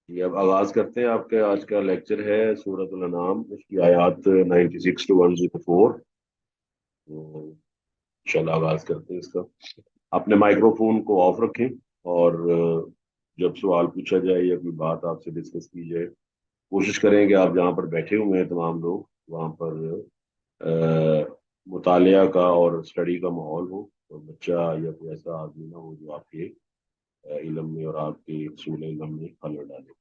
جی اب آغاز کرتے ہیں آپ کے آج کا لیکچر ہے سورۃ الانعام، اس کی آیات 96 to 104۔ تو انشاءاللہ آغاز کرتے ہیں اس کا۔ اپنے مائکرو فون کو آف رکھیں اور جب سوال پوچھا جائے یا کوئی بات آپ سے ڈسکس کی جائے، کوشش کریں کہ آپ جہاں پر بیٹھے ہوئے ہیں تمام لوگ وہاں پر مطالعہ کا اور اسٹڈی کا ماحول ہو، اور بچہ یا کوئی ایسا آدمی نہ ہو جو آپ کے علم میں اور آپ کے حصول علم میں خلل ڈالے۔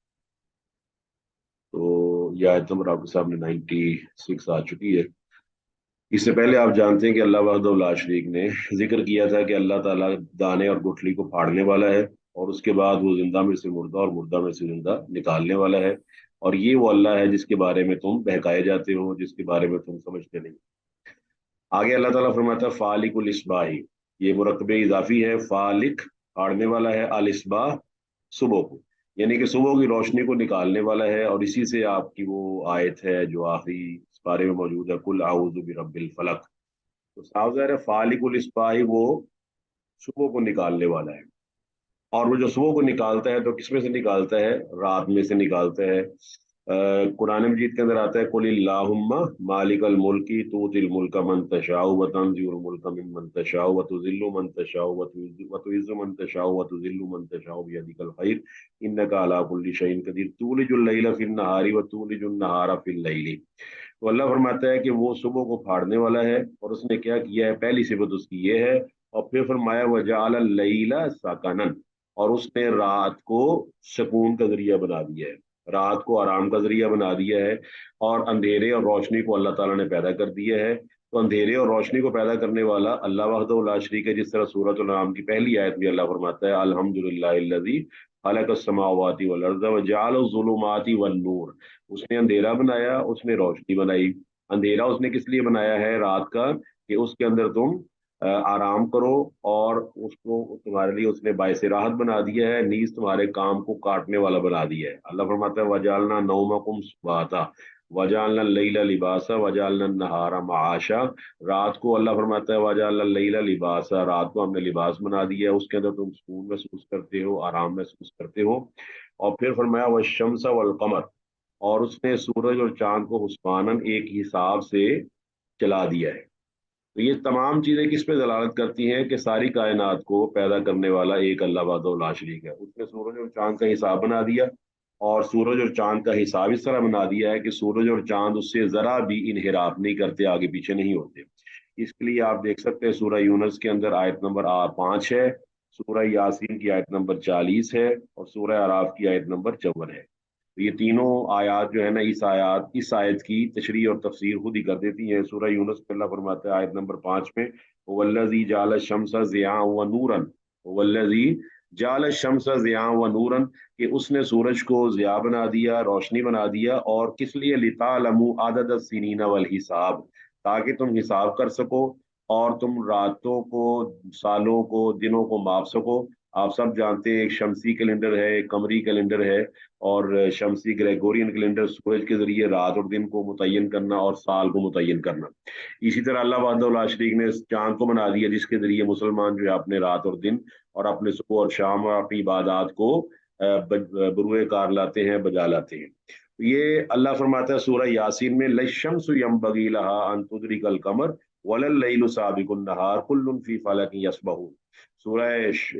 تو یہ آیت نمبر آپ کے سامنے 96 آ چکی ہے۔ اس سے پہلے آپ جانتے ہیں کہ اللہ وحدہ لا شریک نے ذکر کیا تھا کہ اللہ تعالیٰ دانے اور گٹھلی کو پھاڑنے والا ہے، اور اس کے بعد وہ زندہ میں سے مردہ اور مردہ میں سے زندہ نکالنے والا ہے، اور یہ وہ اللہ ہے جس کے بارے میں تم بہکائے جاتے ہو، جس کے بارے میں تم سمجھتے نہیں۔ آگے اللہ تعالیٰ فرماتا ہے فالق الاسباح، یہ مرکب اضافی ہے، فالق پھاڑنے والا ہے، الاسباح صبح کو، یعنی کہ صبح کی روشنی کو نکالنے والا ہے، اور اسی سے آپ کی وہ آیت ہے جو آخری اس بارے میں موجود ہے، کل اعوذ برب الفلق۔ تو صاف ظاہر ہے فالق الاسباح وہ صبح کو نکالنے والا ہے، اور وہ جو صبح کو نکالتا ہے تو کس میں سے نکالتا ہے؟ رات میں سے نکالتا ہے۔ قرآن مجید کے اندر آتا ہے قل اللہم مالک الملکی توتی الملک من تشاء وتنزع الملک ممن تشاء وتذل من تشاء وتعز من تشاء وتذل من تشاء بیدک الخیر انک علی کل شیء قدیر تولج اللیل فی النہار وتولج النہار فی اللیل۔ تو اللہ فرماتا ہے کہ وہ صبح کو پھاڑنے والا ہے، اور اس نے کیا کیا ہے؟ پہلی صفت اس کی یہ ہے، اور پھر فرمایا وجعل اللیل سکنا، اور اس نے رات کو سکون کا ذریعہ بنا دیا ہے، رات کو آرام کا ذریعہ بنا دیا ہے، اور اندھیرے اور روشنی کو اللہ تعالیٰ نے پیدا کر دیا ہے۔ تو اندھیرے اور روشنی کو پیدا کرنے والا اللہ وحدہ لا شریک ہے، جس طرح سورۃ الانعام کی پہلی آیت میں اللہ فرماتا ہے الحمدللہ الذی خلق السماوات والارض وجعل الظلمات والنور۔ اس نے اندھیرا بنایا، اس نے روشنی بنائی۔ اندھیرا اس نے کس لیے بنایا ہے رات کا؟ کہ اس کے اندر تم آرام کرو، اور اس کو تمہارے لیے اس نے باعث راحت بنا دیا ہے، نیز تمہارے کام کو کاٹنے والا بنا دیا ہے۔ اللہ فرماتا ہے وجعلنا نومکم سباتا وجعلنا اللیل لباسا وجعلنا النہار معاشا۔ رات کو اللہ فرماتا ہے وجعلنا اللیل لباسا، رات کو ہم نے لباس بنا دیا ہے، اس کے اندر تم سکون محسوس کرتے ہو، آرام محسوس کرتے ہو۔ اور پھر فرمایا والشمس والقمر، اور اس نے سورج اور چاند کو حسباناً ایک حساب سے چلا دیا ہے۔ تو یہ تمام چیزیں کس پہ دلالت کرتی ہیں؟ کہ ساری کائنات کو پیدا کرنے والا ایک اللہ وحدہ لا شریک ہے۔ اس نے سورج اور چاند کا حساب بنا دیا، اور سورج اور چاند کا حساب اس طرح بنا دیا ہے کہ سورج اور چاند اس سے ذرا بھی انحراف نہیں کرتے، آگے پیچھے نہیں ہوتے۔ اس کے لیے آپ دیکھ سکتے ہیں سورہ یونس کے اندر آیت نمبر 5 ہے، سورہ یاسین کی آیت نمبر 40 ہے، اور سورہ اعراف کی آیت نمبر 54 ہے۔ تو یہ تینوں آیات جو ہے نا، اس آیت کی تشریح اور تفسیر خود ہی کر دیتی ہیں۔ سورہ یونس میں اللہ فرماتا ہے آیت نمبر 5 میں والذی جعل الشمس ضیاء و نورا، والذی جعل الشمس ضیاء و نورا، کہ اس نے سورج کو ضیاء بنا دیا، روشنی بنا دیا، اور کس لیے؟ لتعلموا عدد السنین والحساب، تاکہ تم حساب کر سکو، اور تم راتوں کو، سالوں کو، دنوں کو ماپ سکو۔ آپ سب جانتے ہیں ایک شمسی کیلنڈر ہے، ایک قمری کیلنڈر ہے، اور شمسی گریگورین کیلنڈر سورج کے ذریعے رات اور دن کو متعین کرنا اور سال کو متعین کرنا۔ اسی طرح اللہ وحدہ لا شریک نے چاند کو بنا دیا، جس کے ذریعے مسلمان جو ہے اپنے رات اور دن اور اپنے صبح اور شام اور اپنی عبادات کو بروئے کار لاتے ہیں، بجا لاتے ہیں۔ یہ اللہ فرماتا ہے سورہ یاسین میں للشمس ینبغی لها ان تدرک القمر ولللیل سابق النہار کل فی فلک یسبحون۔ سورہ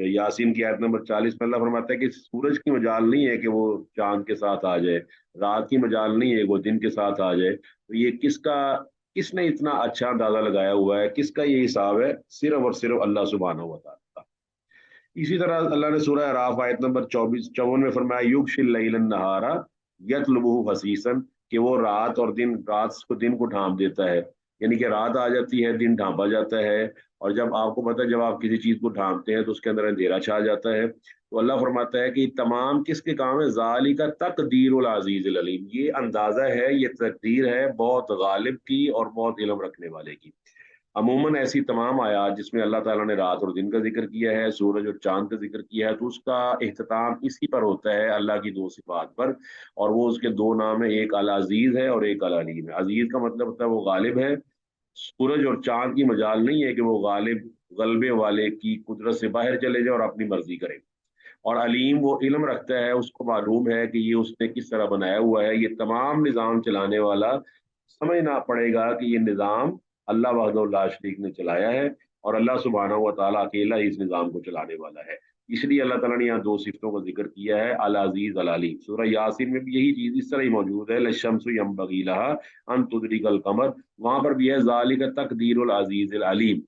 یاسین کی آیت نمبر 40 میں اللہ فرماتا ہے کہ سورج کی مجال نہیں ہے کہ وہ چاند کے ساتھ آ جائے، رات کی مجال نہیں ہے کہ وہ دن کے ساتھ آ جائے۔ تو یہ کس نے اتنا اچھا اندازہ لگایا ہوا ہے؟ کس کا یہ حساب ہے؟ صرف اور صرف اللہ سبحانہ و تعالیٰ کا۔ اسی طرح اللہ نے سورہ اعراف آیت نمبر 54 میں فرمایا یغشی اللیل النہار یطلبہ حثیثا، کہ وہ رات کو دن کو ڈھانپ دیتا ہے، یعنی کہ رات آ جاتی ہے، دن ڈھانپا جاتا ہے، اور جب آپ کو پتہ ہے جب آپ کسی چیز کو ڈھانپتے ہیں تو اس کے اندر اندھیرا چھا جاتا ہے۔ تو اللہ فرماتا ہے کہ تمام کس کے کام ہے؟ ذالک تقدیر العزیز العلیم، یہ اندازہ ہے، یہ تقدیر ہے بہت غالب کی اور بہت علم رکھنے والے کی۔ عموماً ایسی تمام آیات جس میں اللہ تعالیٰ نے رات اور دن کا ذکر کیا ہے، سورج اور چاند کا ذکر کیا ہے، تو اس کا اختتام اسی پر ہوتا ہے، اللہ کی دو صفات پر، اور وہ اس کے دو نام ہیں، ایک العزیز ہے اور ایک العلیم ہے۔ عزیز کا مطلب ہوتا ہے وہ غالب ہے، سورج اور چاند کی مجال نہیں ہے کہ وہ غالبے والے کی قدرت سے باہر چلے جائے اور اپنی مرضی کرے۔ اور علیم وہ علم رکھتا ہے، اس کو معلوم ہے کہ یہ اس نے کس طرح بنایا ہوا ہے۔ یہ تمام نظام چلانے والا سمجھنا پڑے گا کہ یہ نظام اللہ وحدہ لا شریک نے چلایا ہے، اور اللہ سبحانہ و تعالیٰ اکیلا ہی اس نظام کو چلانے والا ہے۔ اس لیے اللہ تعالیٰ نے یہاں دو صفتوں کا ذکر کیا ہے، العزیز العلیم۔ سورہ یاسین میں بھی یہی چیز اس طرح ہی موجود ہے، للشمس ینبغی لها ان تدرک القمر، وہاں پر بھی ہے ذالک تقدیر العزیز العلیم،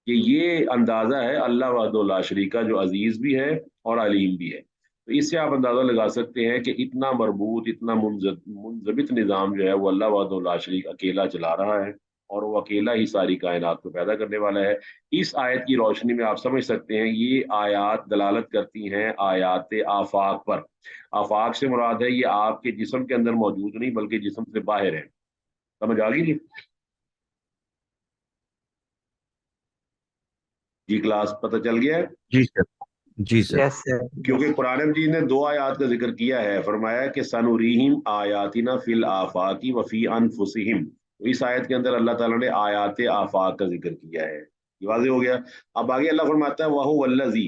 کہ یہ اندازہ ہے اللہ وحدہ لا شریک کا جو عزیز بھی ہے اور علیم بھی ہے۔ تو اس سے آپ اندازہ لگا سکتے ہیں کہ اتنا مربوط، اتنا منضبط نظام جو ہے وہ اللہ وحدہ لا شریک اکیلا چلا رہا ہے، اور وہ اکیلا ہی ساری کائنات کو پیدا کرنے والا ہے۔ اس آیت کی روشنی میں آپ سمجھ سکتے ہیں یہ آیات دلالت کرتی ہیں آیات آفاق پر۔ آفاق سے مراد ہے یہ آپ کے جسم کے اندر موجود نہیں بلکہ جسم سے باہر ہے۔ سمجھ آ گئی جی؟ جی کلاس پتہ چل گیا ہے؟ جی سر، جی سر۔ یس سر، کیونکہ قرآن مجید نے دو آیات کا ذکر کیا ہے، فرمایا کہ سنوریہم آیاتنا فی الآفاق وفی انفسہم، تو اس آیت کے اندر اللہ تعالیٰ نے آیات آفاق کا ذکر کیا ہے۔ یہ واضح ہو گیا۔ اب آگے اللہ فرماتا ہے وہو والذی،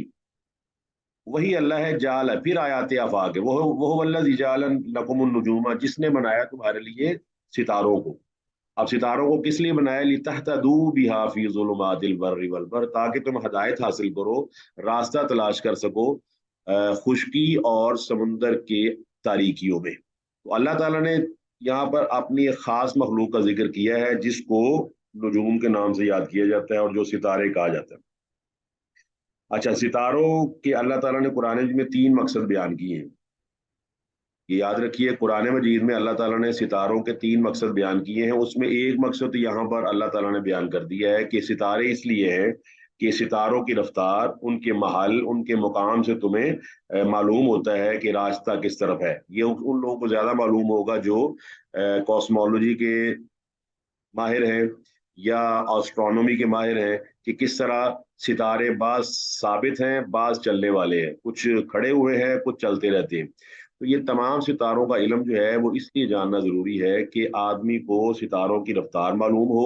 وہی اللہ ہے، جعل، پھر آیات آفاق ہے، وہ والذی جعل لکم النجوم، جس نے بنایا تمہارے لیے ستاروں کو۔ اب ستاروں کو کس لیے بنایا؟ لِتَهْتَدُوا بِهَا فِي ظُلُمَاتِ الْبَرِّ وَالْبَحْرِ، تاکہ تم ہدایت حاصل کرو، راستہ تلاش کر سکو خشکی اور سمندر کے تاریکیوں میں۔ تو اللہ تعالیٰ نے یہاں پر اپنی ایک خاص مخلوق کا ذکر کیا ہے جس کو نجوم کے نام سے یاد کیا جاتا ہے اور جو ستارے کہا جاتا ہے۔ اچھا، ستاروں کے اللہ تعالیٰ نے قرآن میں تین مقصد بیان کیے ہیں، یہ یاد رکھیے، قرآن مجید میں اللہ تعالیٰ نے ستاروں کے تین مقصد بیان کیے ہیں۔ اس میں ایک مقصد یہاں پر اللہ تعالیٰ نے بیان کر دیا ہے کہ ستارے اس لیے ہیں کہ ستاروں کی رفتار، ان کے محل، ان کے مقام سے تمہیں معلوم ہوتا ہے کہ راستہ کس طرف ہے۔ یہ ان لوگوں کو زیادہ معلوم ہوگا جو کاسمولوجی کے ماہر ہیں یا آسٹرونومی کے ماہر ہیں، کہ کس طرح ستارے بعض ثابت ہیں، بعض چلنے والے ہیں، کچھ کھڑے ہوئے ہیں، کچھ چلتے رہتے ہیں۔ تو یہ تمام ستاروں کا علم جو ہے وہ اس لیے جاننا ضروری ہے کہ آدمی کو ستاروں کی رفتار معلوم ہو،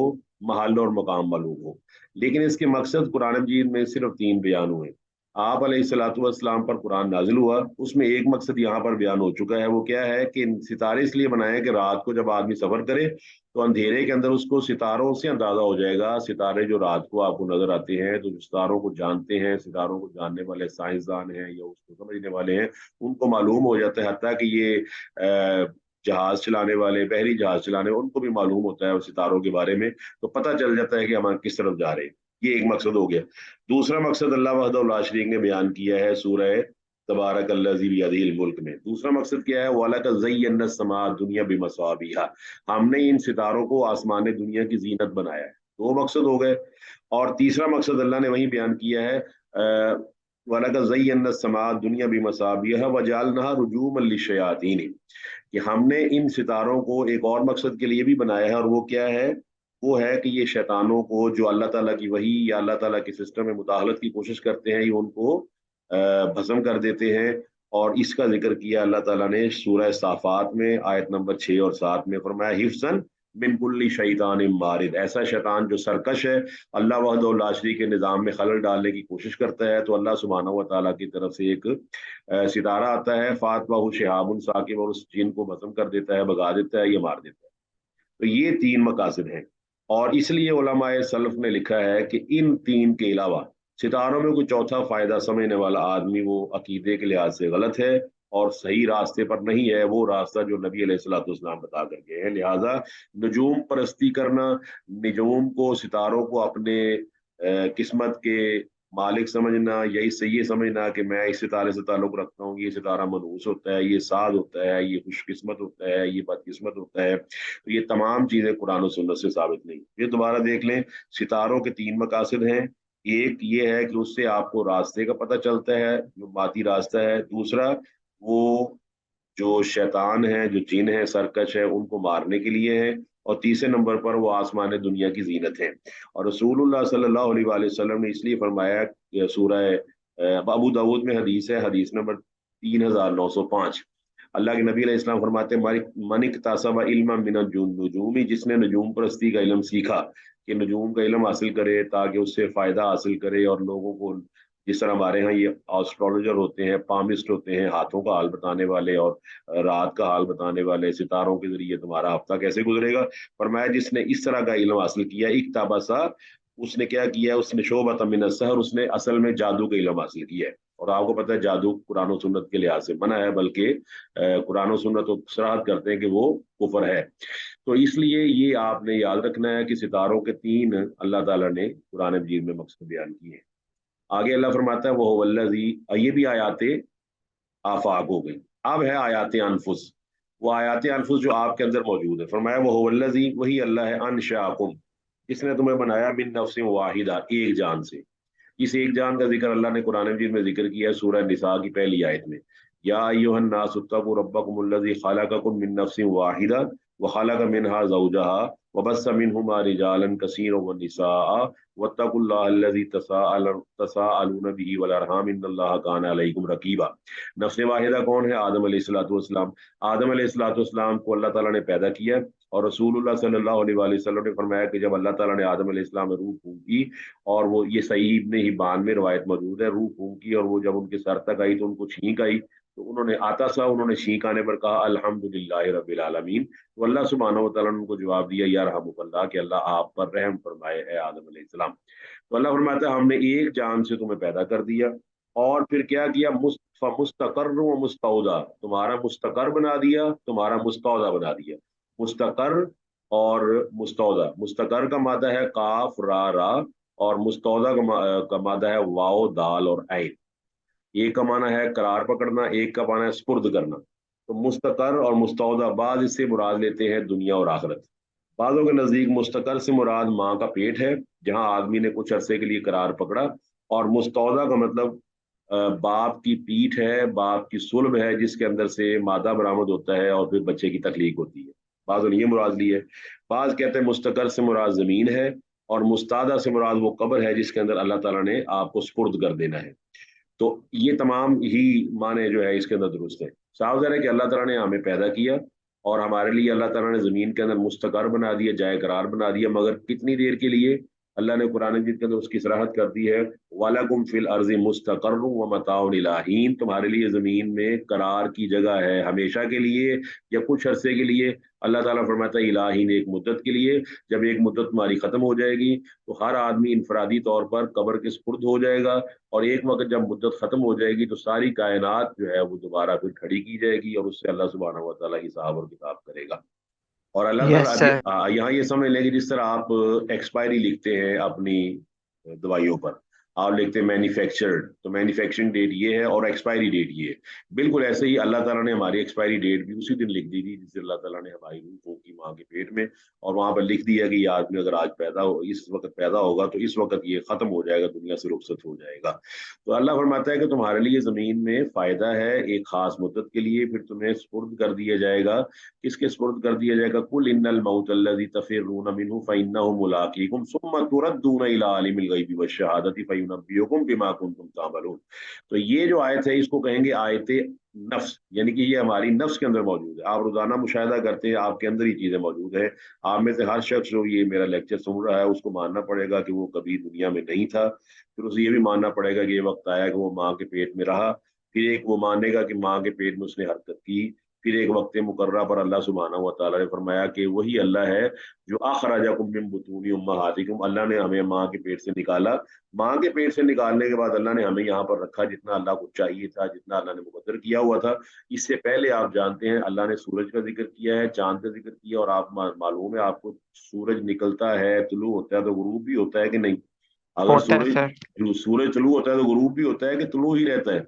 محل اور مقام معلوم ہو۔ لیکن اس کے مقصد قرآن مجید میں صرف تین بیان ہوئے۔ آپ علیہ الصلوۃ والسلام پر قرآن نازل ہوا، اس میں ایک مقصد یہاں پر بیان ہو چکا ہے، وہ کیا ہے کہ ستارے اس لیے بنائے کہ رات کو جب آدمی سفر کرے تو اندھیرے کے اندر اس کو ستاروں سے اندازہ ہو جائے گا، ستارے جو رات کو آپ کو نظر آتے ہیں، تو جو ستاروں کو جانتے ہیں، ستاروں کو جاننے والے سائنسدان ہیں یا اس کو سمجھنے والے ہیں، ان کو معلوم ہو جاتا ہے، حتیٰ کہ یہ جہاز چلانے والے، بحری جہاز چلانے، ان کو بھی معلوم ہوتا ہے ستاروں کے بارے میں، تو پتہ چل جاتا ہے کہ ہم کس طرف جا رہے ہیں۔ یہ ایک مقصد ہو گیا۔ دوسرا مقصد اللہ وحدہ لا شریک نے بیان کیا ہے سورہ تبارک الذی بیدہ الملک میں۔ دوسرا مقصد کیا ہے؟ وَلَقَدْ زَيَّنَّا السَّمَاءَ الدُّنْيَا بِمَصَابِيحَ، ہم نے ان ستاروں کو آسمان دنیا کی زینت بنایا ہے۔ دو مقصد ہو گئے۔ اور تیسرا مقصد اللہ نے وہیں بیان کیا ہے، وَلَقَدْ زَيَّنَّا السَّمَاءَ الدُّنْيَا بِمَصَابِيحَ وَجَعَلْنَاهَا رُجُومًا لِلشَّيَاطِينِ، کہ ہم نے ان ستاروں کو ایک اور مقصد کے لیے بھی بنایا ہے، اور وہ کیا ہے؟ وہ ہے کہ یہ شیطانوں کو جو اللہ تعالیٰ کی وحی یا اللہ تعالیٰ کے سسٹم میں مداخلت کی کوشش کرتے ہیں، یہ ان کو بھسم کر دیتے ہیں۔ اور اس کا ذکر کیا اللہ تعالیٰ نے سورہ صافات میں آیت نمبر 6 اور 7 میں، فرمایا حفظاً من کل شیطان مارد، ایسا شیطان جو سرکش ہے، اللہ وحدہ لا شریک کے نظام میں خلل ڈالنے کی کوشش کرتا ہے، تو اللہ سبحانہ و تعالیٰ کی طرف سے ایک ستارہ آتا ہے، فاتبہ شہاب ثاقب، اور اس جن کو بھسم کر دیتا ہے، بھگا دیتا ہے، یہ مار دیتا ہے۔ تو یہ تین مقاصد ہیں، اور اس لیے علماء سلف نے لکھا ہے کہ ان تین کے علاوہ ستاروں میں کوئی چوتھا فائدہ سمجھنے والا آدمی وہ عقیدے کے لحاظ سے غلط ہے اور صحیح راستے پر نہیں ہے، وہ راستہ جو نبی علیہ الصلوۃ والسلام بتا کر گئے ہیں۔ لہٰذا نجوم پرستی کرنا، نجوم کو، ستاروں کو اپنے قسمت کے مالک سمجھنا، یا اس سے یہ سمجھنا کہ میں اس ستارے سے تعلق رکھتا ہوں، یہ ستارہ منحوس ہوتا ہے، یہ سعد ہوتا ہے، یہ خوش قسمت ہوتا ہے، یہ بد قسمت ہوتا ہے، تو یہ تمام چیزیں قرآن و سنت سے ثابت نہیں۔ یہ دوبارہ دیکھ لیں، ستاروں کے تین مقاصد ہیں، ایک یہ ہے کہ اس سے آپ کو راستے کا پتہ چلتا ہے جو باطی راستہ ہے، دوسرا وہ جو شیطان ہیں، جو جن ہیں، سرکش ہیں، ان کو مارنے کے لیے ہیں، اور تیسرے نمبر پر وہ آسمان دنیا کی زینت ہے۔ اور رسول اللہ صلی اللہ علیہ وآلہ وسلم نے اس لیے فرمایا کہ سورہ ابو داود میں حدیث ہے، حدیث نمبر 3905، اللہ کے نبی علیہ السلام فرماتے ہیں من اکتسب علما من النجوم، جس نے نجوم پرستی کا علم سیکھا، کہ نجوم کا علم حاصل کرے تاکہ اس سے فائدہ حاصل کرے اور لوگوں کو जिस तरह हमारे यहाँ ये एस्ट्रोलॉजर होते हैं, पामिस्ट होते हैं, हाथों का हाल बताने वाले और रात का हाल बताने वाले, सितारों के जरिए तुम्हारा हफ्ता कैसे गुजरेगा। फरमाया जिसने इस तरह का इल्म हासिल किया, इक्ताबसा, उसने क्या किया, उसने शोबत मिन अस्सहर, उसने असल में जादू का इल्म हासिल किया है। और आपको पता है जादू कुरान और सुन्नत के लिहाज से मना है, बल्कि कुरान और सुन्नत तो सराहत करते हैं कि वो कुफर है। तो इसलिए ये आपने याद रखना है कि सितारों के तीन अल्लाह ताला ने कुरान मजीद में मकसद बयान किए हैं। आगे अल्लाह फरमाता है वो वल्लजी, ये भी आयाते आफाक हो गई। अब है आयात अनफुस, वो आयात अनफुस जो आपके अंदर मौजूद है। फरमाया वो वल्लजी, वही अल्लाह है, अनशाकुम, जिसने तुम्हें बनाया मिन नफ्सिन वाहिदा, एक जान से। इस एक जान का जिक्र अल्लाह ने कुरान मजीद में जिक्र किया है सूरह निसा की पहली आयत में। या अय्युहन नास इत्तकू रब्बकुम अल्लज़ी खलक़कुम मिन नफ्सिन वाहिदा व खलक़ मिनहा ज़ौजहा व बस्स मिनहुमा रिजालन कसीरन व निसाअ वत्तकुल्लाह अल्लज़ी तसाअलून बिही वल अरहाम इन्नल्लाहा काना अलैकुम रकीबा। नफ्स वाहिदा कौन है? आदम अलैहिस्सलातु वस्सलाम। आदम अलैहिस्सलातु वस्सलाम को अल्लाह ताला ने पैदा किया, और रसूलुल्लाह सल्लल्लाहु अलैहि वसल्लम ने फरमाया कि जब अल्लाह ताला ने आदम अलैहिस्सलाम में रूह फूंकी, और वो ये सही इब्ने हिब्बान में रवायत मौजूद है, रूह फूंकी और वो जब उनके सर तक आई तो उनको छींक आई, तो उन्होंने आता सा, उन्होंने छींक आने पर कहा अल्हम्दुलिल्लाहि रब्बिल आलमीन। तो अल्लाह सुब्हानहू व तआला ने उनको जवाब दिया यरहमुकल्लाह, कि अल्लाह आप पर रहम फरमाए है आदम अलैहिस्सलाम। तो अल्लाह फरमाता है हमने एक जान से तुम्हें पैदा कर दिया, और फिर क्या किया, मुस्तकर व मुस्तौदा, तुम्हारा मुस्तकर बना दिया, तुम्हारा मुस्तौदा बना दिया। मुस्तकर और मुस्तौदा, मुस्तकर का मादा है काफ रा रा, और मुस्तौदा का मादा है वाओ दाल और ऐन। एक का माना है करार पकड़ना, एक का माना है स्पुर्द करना। तो मुस्तकर और मुस्तौदा बाद इससे मुराद लेते हैं दुनिया और आखिरत। बाज़ों के नजदीक मुस्तकर से मुराद माँ का पेट है, जहां आदमी ने कुछ अरसे के लिए करार पकड़ा, और मुस्तौदा का मतलब बाप की पीठ है, बाप की सुल्ब है, जिसके अंदर से मादा बरामद होता है और फिर बच्चे की तखलीक होती है। बाज़ों ने ये मुराद ली है। बाज कहते हैं मुस्तकर से मुराद जमीन है, और मुस्तादा से मुराद वो कब्र है जिसके अंदर अल्लाह ताला ने आपको सुपुर्द कर देना है। तो ये तमाम ही माने जो है इसके अंदर दुरुस्त है। साफ ज़ाहिर है कि अल्लाह ताला ने हमें पैदा किया, और हमारे लिए अल्लाह ताला ने ज़मीन के अंदर मुस्तकर बना दिया, जाए करार बना दिया, मगर कितनी देर के लिए? अल्लाह ने कुरान मजीद के अंदर उसकी सराहत कर दी है, वलकुम फिल अर्ज़ि मुस्तक़र्रुन व मताउन इला हीन, तुम्हारे लिए ज़मीन में करार की जगह है हमेशा के लिए या कुछ अरसे के लिए। अल्लाह ताला फरमाता है इला हीन, एक मुद्दत के लिए। जब एक मुद्दत तुम्हारी ख़त्म हो जाएगी तो हर आदमी इनफरादी तौर पर कब्र के सुपुर्द हो जाएगा, और एक वक्त जब मुद्दत खत्म हो जाएगी तो सारी कायनात जो है वो दोबारा फिर खड़ी की जाएगी, और उससे अल्लाह सुब्हानहू व तआला हिसाब और किताब करेगा। और अल्लाह ताला यस अभी सर। यहाँ ये समझ लें कि जिस तरह आप एक्सपायरी लिखते हैं अपनी दवाइयों पर, आप लिखते हैं मैन्युफैक्चर्ड, तो मैन्युफैक्चरिंग डेट ये है और एक्सपायरी डेट ये है। बिल्कुल ऐसे ही अल्लाह ताला ने हमारी एक्सपायरी डेट भी उसी दिन लिख दी थी जिससे अल्लाह ताला ने हमारी रूह फूंकी माँ के पेट में, और वहां पर लिख दिया कि ये आदमी अगर आज पैदा हो, इस वक्त पैदा होगा तो इस वक्त ये खत्म हो जाएगा, दुनिया से रुखसत हो जाएगा। तो अल्लाह फरमाता है कि तुम्हारे लिए जमीन में फायदा है एक खास मुद्दत के लिए, फिर तुम्हें सुपुर्द कर दिया जाएगा। किसके सुपुर्द कर दिया जाएगा? कुल इन्नल मौत अल्लज़ी तफिर्रून मिन्हु फइन्नहु मुलाकीकुम सुम्मा तुरद्दूना इला आलिमिल गैबि वश्शहादति फयुनब्बिउकुम बिमा कुंतुम तामलून। तो ये जो आयत है इसको कहेंगे आयत नफ्स, यानी कि ये हमारी नफ्स के अंदर मौजूद है। आप रोजाना मुशाहिदा करते हैं, आपके अंदर ही चीजें मौजूद है। आप में से हर शख्स जो ये मेरा लेक्चर सुन रहा है उसको मानना पड़ेगा कि वो कभी दुनिया में नहीं था, फिर उसे ये भी मानना पड़ेगा कि ये वक्त आया कि वो माँ के पेट में रहा, फिर एक वो मानेगा कि माँ के पेट में उसने हरकत की, फिर एक वक्त मुकर्रा पर अल्लाह सुब्हानहू व तआला ने फरमाया कि वही अल्लाह है जो अखरजकुम मिन बुतूनी उम्महातिकुम, अल्लाह ने हमें माँ के पेट से निकाला। माँ के पेट से निकालने के बाद अल्लाह ने हमें यहाँ पर रखा जितना अल्लाह को चाहिए था, जितना अल्लाह ने मुकद्दर किया हुआ था। इससे पहले आप जानते हैं अल्लाह ने सूरज का जिक्र किया है, चांद का जिक्र किया, और आप मालूम है आपको सूरज निकलता है, तुलू होता है तो गुरूब भी होता है कि नहीं? अगर होता है सर। सूरज तुलू होता है तो गुरूब भी होता है कि तुलू ही रहता है?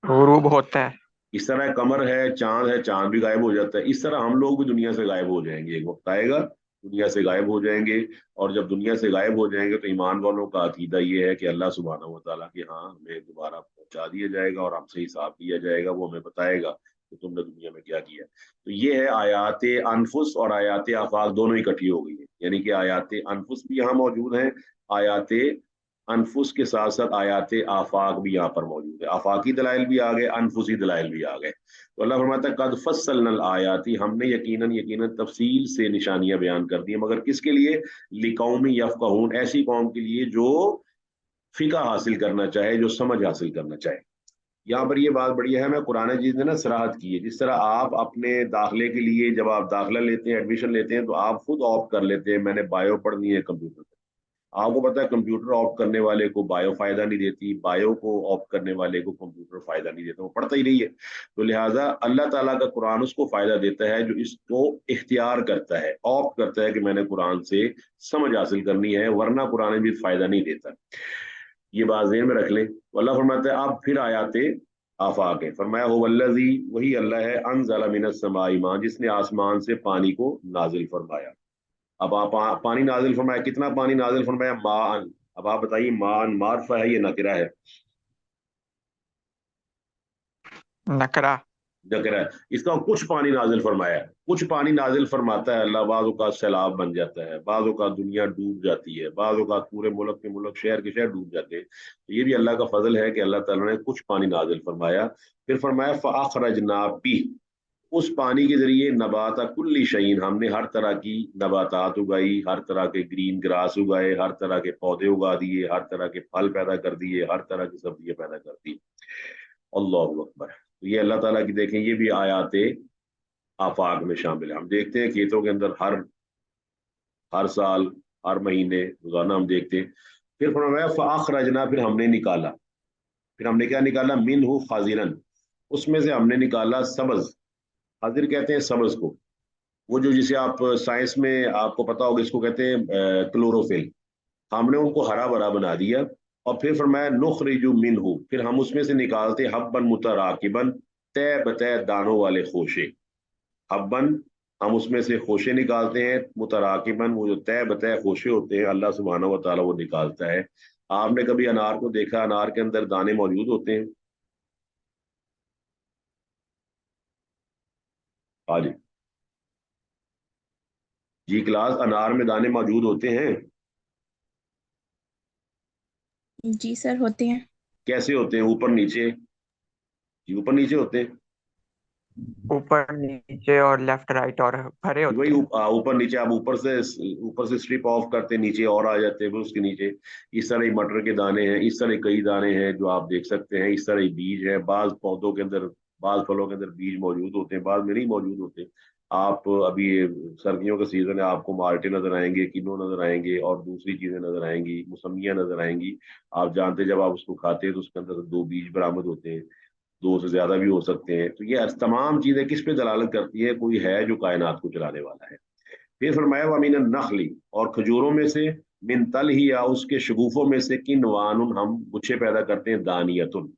गुरूब होता है। इस तरह कमर है, चांद है, चांद भी गायब हो जाता है। इस तरह हम लोग भी दुनिया से गायब हो जाएंगे, एक वक्त आएगा दुनिया से गायब हो जाएंगे। और जब दुनिया से गायब हो जाएंगे तो ईमान वालों का अकीदा ये है कि अल्लाह सुब्हानहू व तआला के यहाँ हमें दोबारा पहुंचा दिया जाएगा और हमसे हिसाब लिया जाएगा, वो हमें बताएगा कि तुमने दुनिया में क्या किया। तो ये है आयात अनफुस और आयात आफाक दोनों इकट्ठी हो गई है, यानी कि आयात अनफुस भी यहाँ मौजूद है, आयात अनफुस के साथ साथ आयात आफाक भी यहाँ पर मौजूद है। आफाकी दलाइल भी आ गए, अनफुसी दलाइल भी आ गए। तो अल्लाह फरमाता है कद फस्सलनल आयाती, हमने यकीनन यकीनन तफसील से निशानियां बयान कर दी, मगर किसके लिए? लिकौमी यफकहून, ऐसी कौम के लिए जो फिका हासिल करना चाहे, जो समझ हासिल करना चाहे। यहाँ पर ये बात बढ़िया है, मैं कुरान मजीद ने ना सराहत की है, जिस तरह आप अपने दाखिले के लिए जब आप दाखिला लेते हैं, एडमिशन लेते हैं, तो आप खुद ऑप्ट कर लेते हैं मैंने बायो पढ़नी है कंप्यूटर। आपको पता है कंप्यूटर ऑप्ट करने वाले को बायो फायदा नहीं देती, बायो को ऑप्ट करने वाले को कंप्यूटर फायदा नहीं देता, वो पढ़ता ही नहीं है। तो लिहाजा अल्लाह ताला का कुरान उसको फायदा देता है जो इसको इख्तियार करता है, ऑप्ट करता है कि मैंने कुरान से समझ हासिल करनी है, वरना कुरान भी फायदा नहीं देता। ये बात ज़हन में रख लें। तो अल्लाह फरमाता है, आप फिर आयाते आफाक है, फरमाया हो वल्लजी, वही अल्लाह है, अनज़ला मिनस समाई मां, जिसने आसमान से पानी को नाजिल फरमाया। अब आप पानी नाजिल फरमाया, कितना पानी नाजिल फरमाया? मान। अब आप बताइए, मान मारफा है, ये नकिरा है? नकरा। नकिरा है। इसका कुछ पानी नाजिल फरमाया है, कुछ पानी नाजिल फरमाता है अल्लाह, बाज़ों का सैलाब बन जाता है, बाज़ों का दुनिया डूब जाती है, बाज़ों का पूरे मुल्क के मुल्क, शहर के शहर डूब जाते हैं। तो ये भी अल्लाह का फजल है कि अल्लाह ताला ने कुछ पानी नाजिल फरमाया। फिर फरमाया फ़अख़रजना बी, उस पानी के जरिए नबाता कुल्ली शईन, हमने हर तरह की नबातात उगाई, हर तरह के ग्रीन ग्रास उगाए, हर तरह के पौधे उगा दिए, हर तरह के फल पैदा कर दिए, हर तरह की सब्जियां पैदा कर दी। अल्लाह अकबर। तो ये अल्लाह ताला की देखें, ये भी आयात आफाक में शामिल है। हम देखते हैं खेतों के अंदर हर साल, हर महीने, रोजाना हम देखते हैं। फिर फरमाया फ़अख़रजना, फिर हमने निकाला। फिर हमने क्या निकाला? मिनहु खाजिरन, उसमें से हमने निकाला सब्ज। खाजिर कहते हैं सब्ज को, वो जो जिसे आप साइंस में आपको पता होगा, इसको कहते हैं क्लोरोफिल। हमने उनको हरा भरा बना दिया। और फिर फरमाया नुखरिजु मिनहु, फिर हम उसमें से निकालते हब्बन मुतराकिबन, तय बतय दानों वाले खोशे। हब्बन, हम उसमें से खोशे निकालते हैं, मुतराकिबन, वो जो तय बतय खोशे होते हैं, अल्लाह सुब्हानहू व तआला वो निकालता है। आपने कभी अनार को देखा, अनार के अंदर दाने मौजूद होते हैं? हाँ जी। जी क्लास, अनार में दाने मौजूद होते हैं? जी सर, होते हैं। कैसे होते हैं? ऊपर नीचे? जी ऊपर नीचे होते हैं। ऊपर नीचे और लेफ्ट राइट और भरे वही होते हैं। ऊपर नीचे, आप ऊपर से स्ट्रिप ऑफ करते नीचे और आ जाते हैं, फिर उसके नीचे इस तरह ही मटर के दाने हैं, इस तरह कई दाने हैं जो आप देख सकते हैं, इस तरह ही बीज है। बाज पौधों के अंदर, बाज फलों के अंदर बीज मौजूद होते हैं, बाज में नहीं मौजूद होते। आप अभी सर्दियों का सीजन है, आपको माल्टे नजर आएंगे, किन्नू नजर आएंगे, और दूसरी चीजें नजर आएंगी, मौसमियां नजर आएंगी। आप जानते हैं जब आप उसको खाते हैं तो उसके अंदर दो बीज बरामद होते हैं, दो से ज्यादा भी हो सकते हैं। तो ये तमाम चीजें किस पे दलालत करती है? कोई है जो कायनात को चलाने वाला है। फिर फरमाया वमीन नखली, और खजूरों में से, मिन तल ही, या उसके शगुफों में से, किन वानुन, हम गुच्छे पैदा करते हैं, दानियतुन,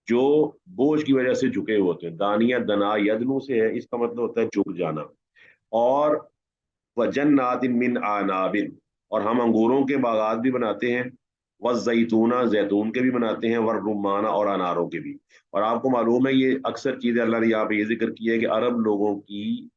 जो बोझ की वजह से झुके हुए होते हैं। दानिया दना यदनु से है, इसका मतलब होता है झुक जाना। और वजन्नातिन मिन आनाबिन, और हम अंगूरों के बागात भी बनाते हैं। व जैतूना, जैतून के भी बनाते हैं। वर रुमाना, और अनारों के भी। और आपको मालूम है, ये अक्सर चीजें अल्लाह ने यहाँ पे ये जिक्र किया है कि अरब लोगों की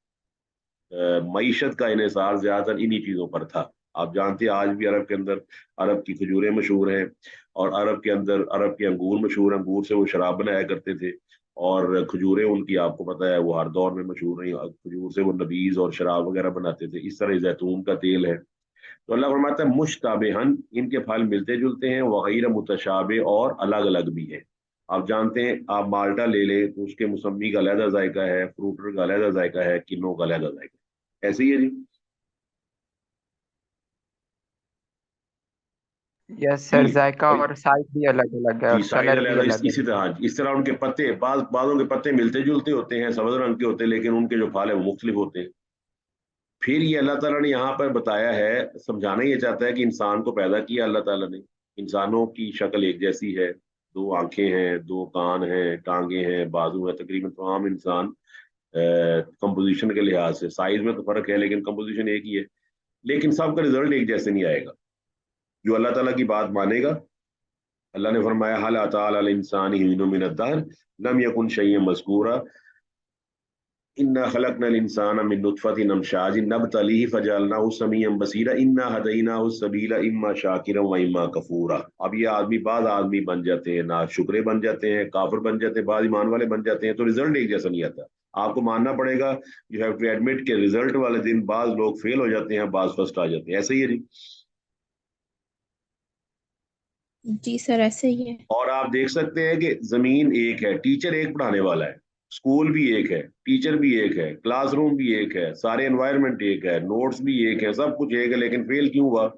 मईशत का इन्हिसार ज्यादातर इन्हीं चीजों पर था। आप जानते हैं आज भी अरब के अंदर अरब की खजूरें मशहूर हैं, और अरब के अंदर अरब के अंगूर मशहूर, अंगूर से वो शराब बनाया करते थे। और खजूरें उनकी आपको पता है वो हर दौर में मशहूर रही, खजूर से वो नबीज और शराब वगैरह बनाते थे। इस तरह जैतून का तेल है। तो अल्लाह फरमाता है मुश्ताबिहन, इनके फल मिलते जुलते हैं, वगैर मुतशाबे, और अलग अलग भी है। आप जानते हैं, आप माल्टा ले लें तो उसके मौसमी का अलहदा जायका है, फ्रूटर का अलहदा जायका है, किन्नों का अलहदा जायका है। ऐसे ही है जी। यस जी सर, जायका भाई। और साइज भी अलग अलग है जी और साइज कलर भी अलहदा, अलग इसी है। तरह इस तरह उनके पत्ते, बाजों के पत्ते मिलते जुलते होते हैं, सब्ज रंग के होते हैं, लेकिन उनके जो फल है वो मुख्तलिफ होते हैं। फिर ये अल्लाह ताला ने यहाँ पर बताया है, समझाना ये चाहता है कि इंसान को पैदा किया अल्लाह ताला ने, इंसानों की शक्ल एक जैसी है, दो आंखें हैं, दो कान हैं, टांगे हैं, बाजू है, तकरीबन तमाम इंसान कंपोजिशन के लिहाज से, साइज में तो फर्क है लेकिन कंपोजिशन एक ही है। लेकिन सबका रिजल्ट एक जैसे नहीं आएगा। जो अल्लाह ताला की बात मानेगा, अल्लाह ने फरमाया हल अता अल इंसानी हिन्नुम मिनद दहर लम यकुन शैय्यन मज़कूरा इन्ना खलकनल इंसाना मिन नुतफतिन अमशाजिन नबतलीहि फजअलनाहु समीअन बसीरा इन्ना हदैनाहु सबीला इम्मा शाकिरन व इम्मा कफूरा। अब ये आदमी, बाद आदमी बन जाते हैं, ना शुक्रे बन जाते हैं, काफिर बन जाते हैं, बाद ईमान वाले बन जाते हैं, तो रिजल्ट एक जैसा नहीं आता। आपको मानना पड़ेगा, यू हैव टू एडमिट के रिजल्ट वाले दिन बाज लोग फेल हो जाते हैं, बाज फर्स्ट आ जाते हैं। ऐसे ही है जी। जी सर, ऐसे ही है। और आप देख सकते हैं कि जमीन एक है, टीचर एक पढ़ाने वाला है, स्कूल भी एक है, टीचर भी एक है, क्लासरूम भी एक है, सारे एनवायरनमेंट एक है, नोट्स भी एक है, सब कुछ एक है, लेकिन फेल क्यों हुआ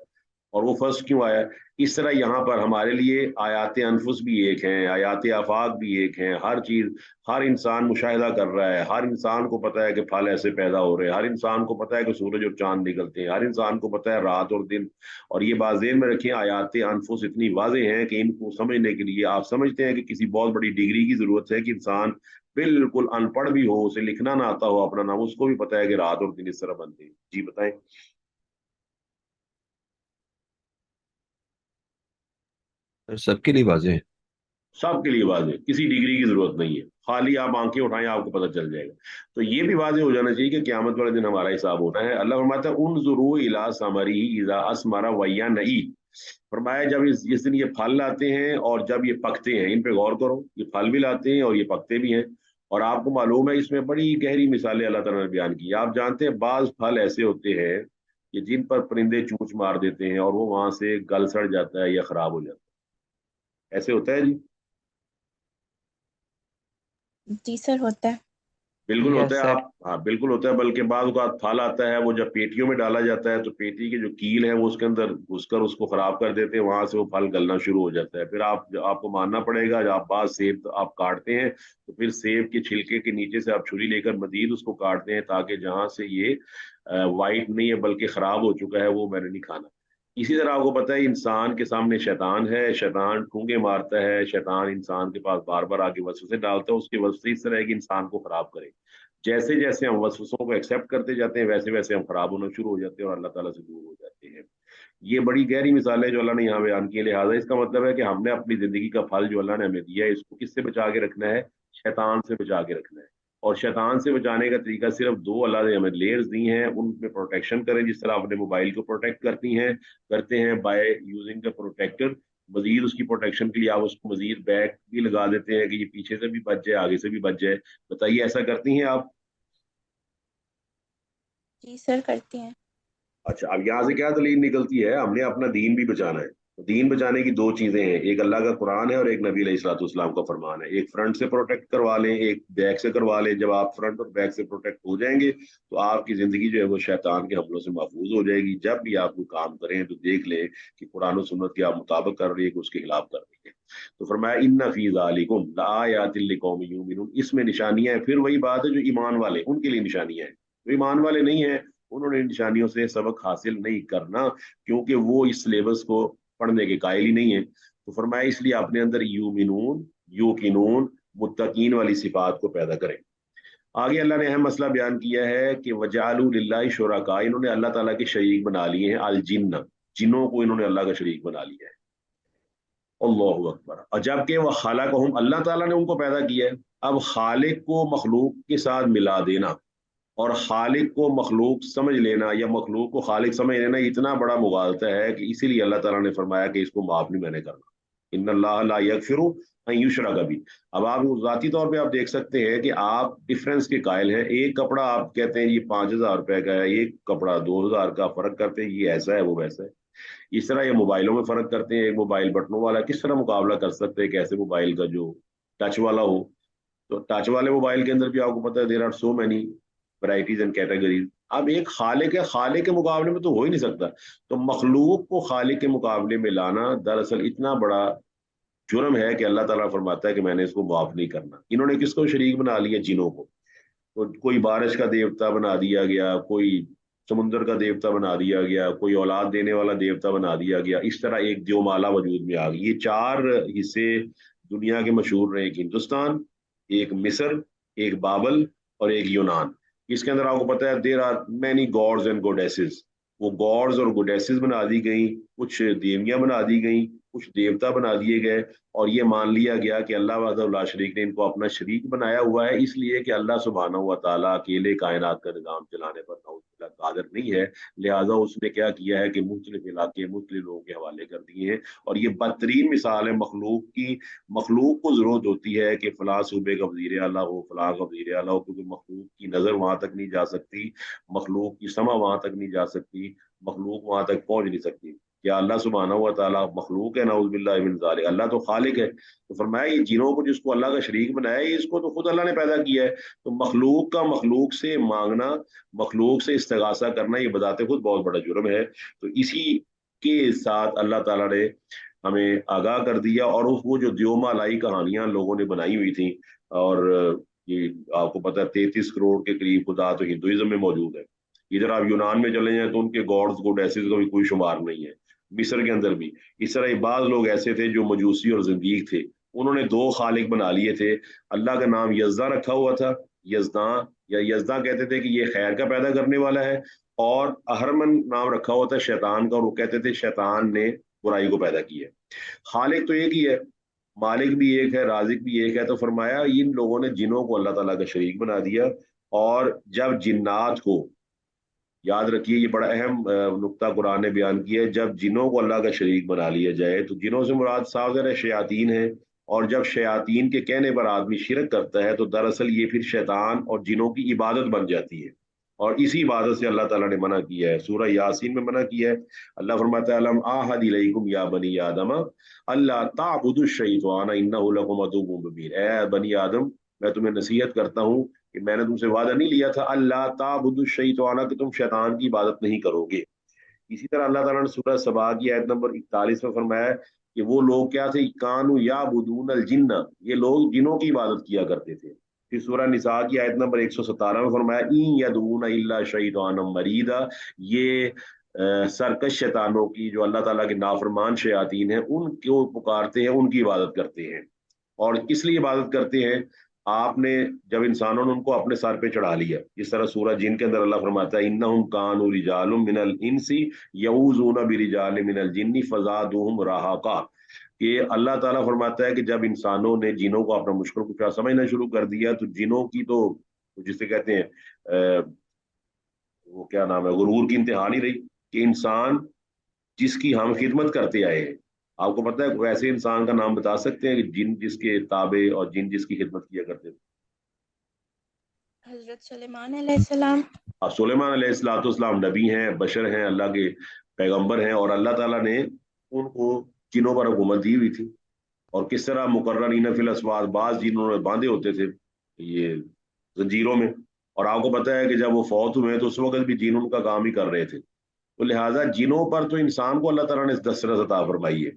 और वो फर्स्ट क्यों आया? इस तरह यहाँ पर हमारे लिए आयात अनफुस भी एक हैं, आयात आफाक भी एक हैं। हर चीज, हर इंसान मुशाहिदा कर रहा है, हर इंसान को पता है कि फल ऐसे पैदा हो रहे हैं, हर इंसान को पता है कि सूरज और चांद निकलते हैं, हर इंसान को पता है रात और दिन। और ये बात ज़हन में रखें, आयात अनफुस इतनी वाज़ेह हैं कि इनको समझने के लिए आप समझते हैं कि किसी बहुत बड़ी डिग्री की जरूरत है कि इंसान बिल्कुल अनपढ़ भी हो, उसे लिखना ना आता हो अपना नाम, उसको भी पता है कि रात और दिन इस तरह बनते हैं। जी बताएं। सर सबके लिए वाजे है। सबके लिए वाजे, किसी डिग्री की जरूरत नहीं है, खाली आप आंखें उठाएं आपको पता चल जाएगा। तो ये भी वाजे हो जाना चाहिए कि क्यामत वाले दिन हमारा हिसाब होना है। अल्लाह फरमाता है उन जुरू इला समरी इजा असमरा वैया नहीं। फरमाया जब इस दिन ये फल लाते हैं और जब ये पकते हैं, इन पे गौर करो, ये फल भी लाते हैं और ये पकते भी हैं। और आपको मालूम है इसमें बड़ी गहरी मिसालें अल्लाह ताला ने बयान की। आप जानते हैं बाज फल ऐसे होते हैं कि जिन पर परिंदे चूंच मार देते हैं और वो वहां से गल सड़ जाता है या खराब हो जाता है, ऐसे होता है जी। जी सर, होता है। बिल्कुल होता यस है सर। आप, हाँ बिल्कुल होता है। बल्कि बाद का फल आता है, वो जब पेटियों में डाला जाता है तो पेटी की जो कील है वो उसके अंदर घुसकर उसको खराब कर देते हैं, वहां से वो फल गलना शुरू हो जाता है। फिर आपको मानना पड़ेगा, जब आप बाद सेब आप काटते हैं तो फिर सेब के छिलके के नीचे से आप छुरी लेकर मजीद उसको काटते हैं, ताकि जहां से ये वाइट नहीं है बल्कि खराब हो चुका है वो मैंने नहीं खाना। इसी तरह आपको पता है इंसान के सामने शैतान है, शैतान ठूंगे मारता है, शैतान इंसान के पास बार बार आके वसवसे डालता है, उसके वसवसे इस तरह है कि इंसान को खराब करे। जैसे जैसे हम वसवसों को एक्सेप्ट करते जाते हैं वैसे वैसे हम खराब होना शुरू हो जाते हैं और अल्लाह ताला से दूर हो जाते हैं। ये बड़ी गहरी मिसाल है जो अल्लाह ने यहाँ बयान की है। लिहाजा इसका मतलब है कि हमने अपनी जिंदगी का फल जो अल्लाह ने हमें दिया है इसको किससे बचा के रखना है? शैतान से बचा के रखना है। और शैतान से बचाने का तरीका सिर्फ दो, अल्लाह ने हमें लेयर्स दी हैं, उनमें प्रोटेक्शन करें, जिस तरह अपने मोबाइल को प्रोटेक्ट करती हैं करते हैं बाय यूजिंग द प्रोटेक्टर। मजीद उसकी प्रोटेक्शन के लिए आप उसको मजीद बैग भी लगा देते हैं कि ये पीछे से भी बच जाए, आगे से भी बच जाए। बताइए ऐसा करती हैं आप? जी सर, करती हैं। अच्छा, अब यहाँ से क्या दलील निकलती है? हमने अपना दीन भी बचाना है। तो दीन बचाने की दो चीजें हैं, एक अल्लाह का कुरान है और एक नबी अलैहिस्सलाम का फरमान है। एक फ्रंट से प्रोटेक्ट करवा लें, एक बैक से करवा लें। जब आप फ्रंट और बैक से प्रोटेक्ट हो जाएंगे तो आपकी जिंदगी जो है वो शैतान के हमलों से महफूज हो जाएगी। जब भी आप कोई काम करें तो देख लें कि कुरान और सुन्नत के आप मुताबिक कर रही है कि उसके खिलाफ कर रही है। तो फरमाया इन्ना फी ज़ालिकुम लआयातिन लिकौमिन युमिनून, इसमें निशानियां हैं। फिर वही बात है, जो ईमान वाले उनके लिए निशानियां हैं, जो ईमान वाले नहीं है उन्होंने इन निशानियों से सबक हासिल नहीं करना, क्योंकि वो इस सिलेबस को पढ़ने के कायल ही नहीं है। तो फरमाया इसलिए अपने अंदर यूमिनून, यूकिनून, मुत्तकीन वाली सिफात को पैदा करें। आगे अल्लाह ने अहम मसला बयान किया है कि वजालू लिल्लाहि शुरका, इन्होंने अल्लाह ताला के शरीक बना लिए हैं, अल जिन्न, जिन्नों को इन्होंने अल्लाह का शरीक बना लिया है। अल्लाहु अकबर। और जबकि वह खालकहुम, अल्लाह ताला ने उनको पैदा किया है। अब खालिक को मखलूक के साथ मिला देना और खालिक को मखलूक समझ लेना या मखलूक को खालिक समझ लेना, इतना बड़ा मुगालता है कि इसीलिए अल्लाह ताला ने फरमाया कि इसको माफ नहीं मैंने करना। इन्नल्लाह ला यगफिरु अन युशरक भी। अब आप जाती तौर पे आप देख सकते हैं कि आप डिफरेंस के कायल हैं। एक कपड़ा आप कहते हैं ये 5,000 रुपए का है, एक कपड़ा 2,000 का, फर्क करते हैं ये ऐसा है वो वैसा है। इस तरह ये मोबाइलों में फर्क करते हैं, एक मोबाइल बटनों वाला, किस तरह मुकाबला कर सकते हैं कैसे मोबाइल का जो टच वाला हो। तो टच वाले मोबाइल के अंदर भी आपको पता है there are so many varieties and categories. अब एक खालिक है, खालिक के मुकाबले में तो हो ही नहीं सकता। तो मखलूक को खालिक के मुकाबले में लाना दरअसल इतना बड़ा जुर्म है कि अल्लाह ताला फरमाता है कि मैंने इसको माफ नहीं करना। इन्होंने किसको शरीक बना लिया? जिनों को। तो कोई बारिश का देवता बना दिया गया, कोई समुद्र का देवता बना दिया गया, कोई औलाद देने वाला देवता बना दिया गया। इस तरह एक द्योमाला वजूद में आ गई। ये चार हिस्से दुनिया के मशहूर रहे, एक हिंदुस्तान, एक मिस्र, एक बाबल और एक यूनान। इसके अंदर आपको पता है there are many gods and goddesses. वो गॉड्स और गोडेसेस बना दी गई, कुछ देवियां बना दी गई, कुछ देवता बना दिए गए। और ये मान लिया गया कि अल्लाह वहदहु शरीक ने इनको अपना शरीक बनाया हुआ है, इसलिए कि अल्लाह सुब्हानहु व तआला अकेले कायनात का निजाम चलाने पर नाउजुबिल्लाह कादिर नहीं है। लिहाजा उसने क्या किया है कि मुख्तलिफ इलाके मुख्तलिफ लोगों के हवाले कर दिए हैं। और ये बदतरीन मिसाल है मखलूक की। मखलूक को जरूरत होती है कि फलां सूबे का वजीर आला हो, फलां का वजीर आला हो, क्योंकि मखलूक की नजर वहां तक नहीं जा सकती, मखलूक की समा वहां तक नहीं जा सकती, मखलूक वहां तक पहुंच नहीं सकती। क्या अल्लाह सुब्हानहू व तआला मखलूक है? नाउज़ बिल्लाहि मिन ज़ालिक, अल्लाह तो खालिक है। तो फरमाया ये जिनों को जिसको अल्लाह का शरीक बनाया है, इसको तो खुद अल्लाह ने पैदा किया है। तो मखलूक का मखलूक से मांगना, मखलूक से इस्तिगासा करना, ये बजाते खुद बहुत बड़ा जुर्म है। तो इसी के साथ अल्लाह ताला ने हमें आगाह कर दिया। और वो जो द्योमालाई कहानियां लोगों ने बनाई हुई थी, और ये आपको पता है 33 करोड़ के करीब खुदा तो हिंदुइज्म में मौजूद है। इधर आप यूनान में चले जाएं तो उनके गॉड्स गोडेसेस का भी कोई शुमार नहीं है, मिस्र के अंदर भी। इस तरह बाज लोग ऐसे थे जो मजूसी और जिंदीक थे, उन्होंने दो खालिक बना लिए थे। अल्लाह का नाम यजदा रखा हुआ था, यजदा, या यजदा कहते थे कि ये खैर का पैदा करने वाला है, और अहरमन नाम रखा हुआ था शैतान का, और वो कहते थे शैतान ने बुराई को पैदा किया। खालिक तो एक ही है, मालिक भी एक है, राजिक भी एक है। तो फरमाया इन लोगों ने जिनों को अल्लाह ताला का शरीक बना दिया। और जब जिन्नात को, याद रखिए ये बड़ा अहम नुक्ता कुरान ने बयान किया है, जब जिनों को अल्लाह का शरीक बना लिया जाए, तो जिनों से मुराद साफ ज़ाहिर है शयातीन है। और जब शयातीन के कहने पर आदमी शिरक करता है, तो दरअसल ये फिर शैतान और जिनों की इबादत बन जाती है। और इसी इबादत से अल्लाह ताला ने मना किया है, सूरह यासीन में मना किया है। अल्लाह फरमाता है अलम आहद इलैकुम या बनी आदम अल्ला ताबुदु शैतान इन्नहु लकुम अदुव्वुम मुबीन। ए बनी आदम, मैं तुम्हें नसीहत करता हूँ कि मैंने तुमसे वादा नहीं लिया था अल्लाह ताबुदु शैतान, कि तुम शैतान की इबादत नहीं करोगे। इसी तरह अल्लाह ताला ने सूरह सबा की आयत नंबर 41 में फरमाया कि वो लोग क्या थे, कानू या बुदून अल जिन्ना, ये लोग जिनों की इबादत किया करते थे। फिर सूरह निसा की आयत नंबर 117 में फरमाया इन यदून इल्ला शैतानम मरीदा, ये सरकश शैतानों की, जो अल्लाह ताला के नाफरमान शयातीन हैं, उनको पुकारते हैं, उनकी इबादत करते हैं। और इसलिए इबादत करते हैं, आपने जब इंसानों ने उनको अपने सर पे चढ़ा लिया, जिस तरह सूरह जिन के अंदर अल्लाह फरमाता है इन्नहुम कानू रिजालुम मिनल इंसी यऊज़ूना बिरिजालिम मिनल जिन्नी फज़ादुहुम रहाका। कि अल्लाह ताला फरमाता है कि जब इंसानों ने जिनों को अपना मुश्किल कुशा समझना शुरू कर दिया, तो जिनों की तो जिसे कहते हैं वो क्या नाम है, गुरूर की इंतहा नहीं रही, कि इंसान जिसकी हम खिदमत करते आए हैं। आपको पता है वैसे इंसान का नाम बता सकते हैं कि जिन जिसके ताबे और जिन जिसकी खिदमत किया करते थे? हजरत सुलेमान अलैहिस्सलाम। अब सुलेमान अलैहिस्सलाम नबी हैं, बशर हैं, अल्लाह के पैगंबर हैं, और अल्लाह ताला ने उनको जिनों पर हुकूमत दी हुई थी। और किस तरह मुकर्ररीन फिल अस्वाद, बाज जिन उन्होंने बांधे होते थे ये जंजीरों में। और आपको पता है कि जब वो फौत हुए तो उस वक्त भी जिन उनका काम ही कर रहे थे। तो लिहाजा जिनों पर तो इंसान को अल्लाह ताला ने दस्तरस अता फरमाई है,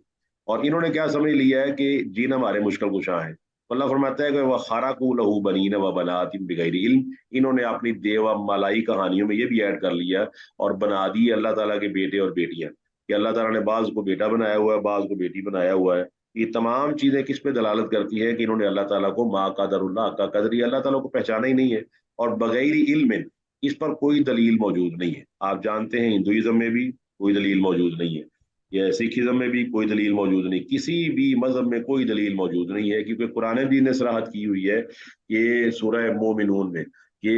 और इन्होंने क्या समझ लिया है कि जिन हमारे मुश्किल कुशा हैं। तो अल्लाह फरमाता है कि वह खराकू लहू बनीन व बनातिन बिगैर इल्म, इन्होंने अपनी देवा मलाई कहानियों में ये भी ऐड कर लिया और बना दी अल्लाह ताला के बेटे और बेटियां, कि अल्लाह ताला ने बाज को बेटा बनाया हुआ है, बाज को बेटी बनाया हुआ है। ये तमाम चीजें किस पे दलालत करती है कि इन्होंने अल्लाह ताला को माँ कदरुल्लाह का कदरी, अल्लाह ताला को पहचाना ही नहीं है। और बगैर इल्म, इस पर कोई दलील मौजूद नहीं है। आप जानते हैं हिंदुइज्म में भी कोई दलील मौजूद नहीं है, या सिखिज्म में भी कोई दलील मौजूद नहीं, किसी भी मजहब में कोई दलील मौजूद नहीं है, क्योंकि कुरान भी ने सराहत की हुई है कि सूरह मोमिनून में कि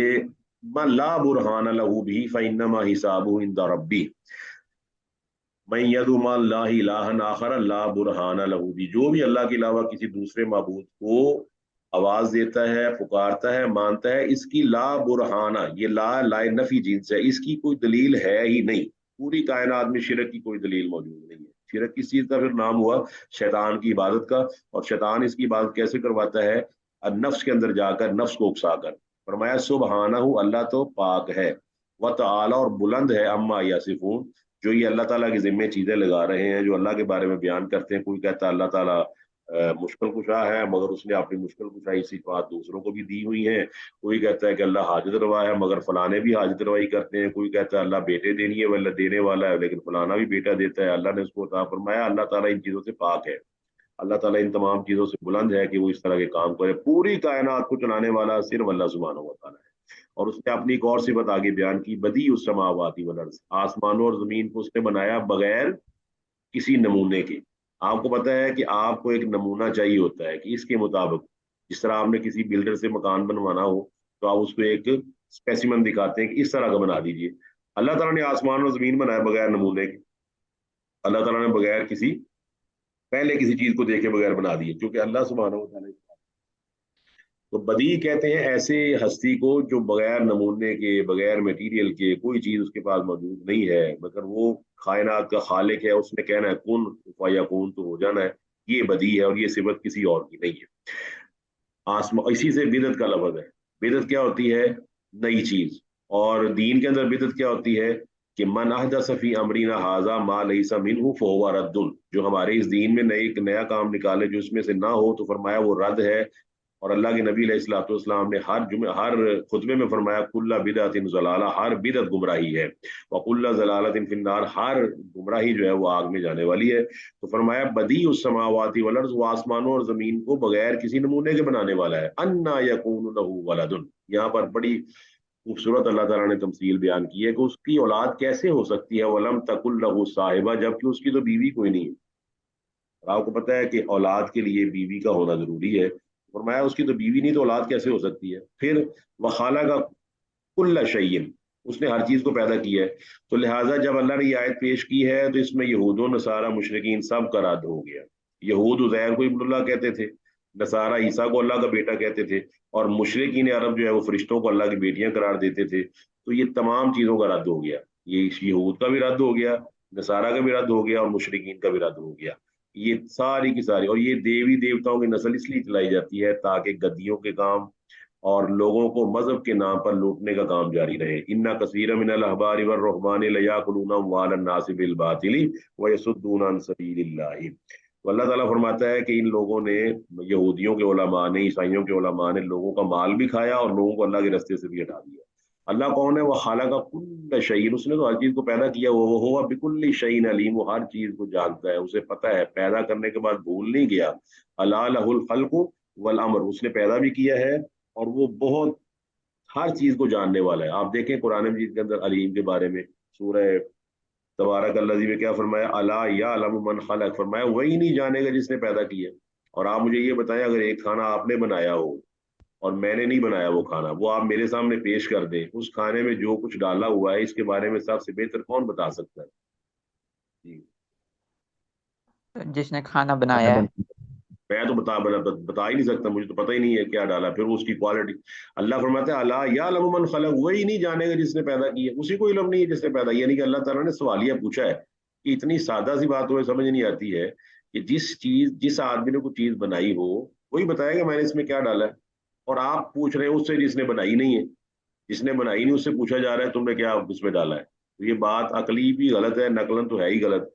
मन ला बुरहान लहू भी फइन्नमा हिसाबुहु इंदा रब्बी मैं यदु माल्लाहि इलाहन आखर ला बुरहान लहू भी, जो भी अल्लाह के अलावा किसी दूसरे माबूद को आवाज देता है, पुकारता है, मानता है, इसकी ला बुरहाना, ये ला लाए नफी जिन्स है, इसकी कोई दलील है ही नहीं। पूरी कायनात में शिरक की कोई दलील मौजूद नहीं है। शिरक किस चीज का फिर नाम हुआ? शैतान की इबादत का। और शैतान इसकी इबादत कैसे करवाता है? नफ्स के अंदर जाकर, नफ्स को उकसाकर। फरमाया सुबहानहू, अल्लाह तो पाक है, व तआला, और बुलंद है, अम्मा यासिफून, जो ये अल्लाह ताला के जिम्मे चीजें लगा रहे हैं, जो अल्लाह के बारे में बयान करते हैं। कोई कहता है अल्लाह ताला मुश्किल कुशा है, मगर उसने अपनी मुश्किल कुशाई सिफात दूसरों को भी दी हुई हैं। कोई कहता है कि अल्लाह हाजत रवा है, मगर फलाने भी हाजत रवाई करते हैं। कोई कहता है अल्लाह बेटे देनी है, वल्ला देने वाला है, लेकिन फलाना भी बेटा देता है, अल्लाह ने उसको अता फरमाया। अल्लाह ताला इन चीजों से पाक है, अल्लाह ताला इन तमाम चीजों से बुलंद है कि वो इस तरह के काम करे। पूरी कायनात को चलाने वाला सिर्फ अल्लाह सुब्हानहू व तआला है। और उसने अपनी एक और सिफत आगे बयान की, बदी उस समावाती वल अर्ज़, आसमानों और जमीन को उसने बनाया बगैर किसी नमूने के। आपको पता है कि आपको एक नमूना चाहिए होता है कि इसके मुताबिक, जिस तरह आपने किसी बिल्डर से मकान बनवाना हो तो आप उसको एक स्पेसिमन दिखाते हैं कि इस तरह का बना दीजिए। अल्लाह ताला ने आसमान और जमीन बनाया बगैर नमूने के। अल्लाह ताला ने बगैर किसी पहले किसी चीज को देखे बगैर बना दिए, क्योंकि अल्लाह सुब्हानहू व तआला تو بدی کہتے ہیں ایسے ہستی کو جو بغیر نمونے کے، بغیر میٹیریل کے، کوئی چیز اس کے پاس موجود نہیں ہے مگر وہ کائنات کا خالق ہے، اس نے کہنا ہے کن فیکون تو ہو جانا ہے، یہ بدی ہے اور یہ صفت کسی اور کی نہیں ہے۔ اسی سے بدعت کا لفظ ہے۔ بدعت کیا ہوتی ہے؟ نئی چیز۔ اور دین کے اندر بدعت کیا ہوتی ہے کہ من احدث فی امرنا ھذا ما لیس منہ فہو رد، جو ہمارے اس دین میں ایک نیا کام نکالے جو اس میں سے نہ ہو تو فرمایا وہ رد ہے۔ اور اللہ کے نبی علیہ الصلوۃ والسلام نے ہر خطبے میں فرمایا کل بدعت ضلالہ، ہر بدعت گمراہی ہے، وکل ضلالۃ فی النار، ہر گمراہی جو ہے وہ آگ میں جانے والی ہے۔ تو فرمایا بدیع السماوات والارض، وہ آسمانوں اور زمین کو بغیر کسی نمونے کے بنانے والا ہے۔ انا یکون لہ ولد، یہاں پر بڑی خوبصورت اللہ تعالیٰ نے تمثیل بیان کی ہے کہ اس کی اولاد کیسے ہو سکتی ہے، ولم تکن لہ صاحبہ، جبکہ اس کی تو بیوی کوئی نہیں ہے۔ اور آپ کو پتہ ہے کہ اولاد کے لیے بیوی کا ہونا ضروری ہے، فرمایا اس کی تو بیوی نہیں تو اولاد کیسے ہو سکتی ہے۔ پھر وخالق کل شیء، اس نے ہر چیز کو پیدا کیا ہے۔ تو لہٰذا جب اللہ نے یہ آیت پیش کی ہے تو اس میں یہود و نصارہ مشرکین سب کا رد ہو گیا۔ یہود عزیر کو ابن اللہ کہتے تھے، نصارہ عیسیٰ کو اللہ کا بیٹا کہتے تھے، اور مشرکین عرب جو ہے وہ فرشتوں کو اللہ کی بیٹیاں قرار دیتے تھے۔ تو یہ تمام چیزوں کا رد ہو گیا، یہ یہود کا بھی رد ہو گیا، نصارہ کا بھی رد ہو گیا، اور مشرکین کا بھی رد ہو گیا۔ یہ ساری کی ساری، اور یہ دیوی دیوتاؤں کی نسل اس لیے چلائی جاتی ہے تاکہ گدیوں کے کام اور لوگوں کو مذہب کے نام پر لوٹنے کا کام جاری رہے۔ ان کثیر من الاحبار والرہبان لیاکلون اموال الناس بالباطل ویصدون عن سبیل اللہ۔ تو اللہ تعالیٰ فرماتا ہے کہ ان لوگوں نے، یہودیوں کے علماء نے، عیسائیوں کے علماء نے لوگوں کا مال بھی کھایا اور لوگوں کو اللہ کے رستے سے بھی ہٹا دیا۔ اللہ کون ہے؟ وہ خالق کل شیء، اس نے تو ہر چیز کو پیدا کیا، وہ ہوا بکل شیء علیم، وہ ہر چیز کو جانتا ہے، اسے پتہ ہے، پیدا کرنے کے بعد بھول نہیں گیا۔ الا لہ الخلق والامر، اس نے پیدا بھی کیا ہے اور وہ بہت ہر چیز کو جاننے والا ہے۔ آپ دیکھیں قرآن مجید کے اندر علیم کے بارے میں، سورہ تبارک الذی میں کیا فرمایا؟ الا یعلم من خلق، فرمایا وہی نہیں جانے گا جس نے پیدا کیا۔ اور آپ مجھے یہ بتائیں، اگر ایک کھانا آپ نے بنایا ہو اور میں نے نہیں بنایا وہ کھانا، وہ آپ میرے سامنے پیش کر دیں، اس کھانے میں جو کچھ ڈالا ہوا ہے اس کے بارے میں سب سے بہتر کون بتا سکتا ہے؟ جی جس نے کھانا بنایا ہے۔ میں تو بتا ہی نہیں سکتا، مجھے تو پتہ ہی نہیں ہے کیا ڈالا، پھر اس کی کوالٹی۔ اللہ فرماتا ہے الا یعلم من خلق، وہی نہیں جانے گا جس نے پیدا کیا، اسی کو علم نہیں ہے جس نے پیدا، یعنی کہ اللہ تعالیٰ نے سوالیہ پوچھا ہے کہ اتنی سادہ سی بات ہمیں سمجھ نہیں آتی ہے کہ جس آدمی نے کوئی چیز بنائی ہو وہی بتائے گا میں نے اس میں کیا ڈالا ہے، اور آپ پوچھ رہے ہیں اس سے جس نے بنائی نہیں ہے، جس نے بنائی نہیں اس سے پوچھا جا رہا ہے تم نے کیا اس میں ڈالا ہے۔ تو یہ بات عقلی بھی غلط ہے، نقلن تو ہے ہی غلط۔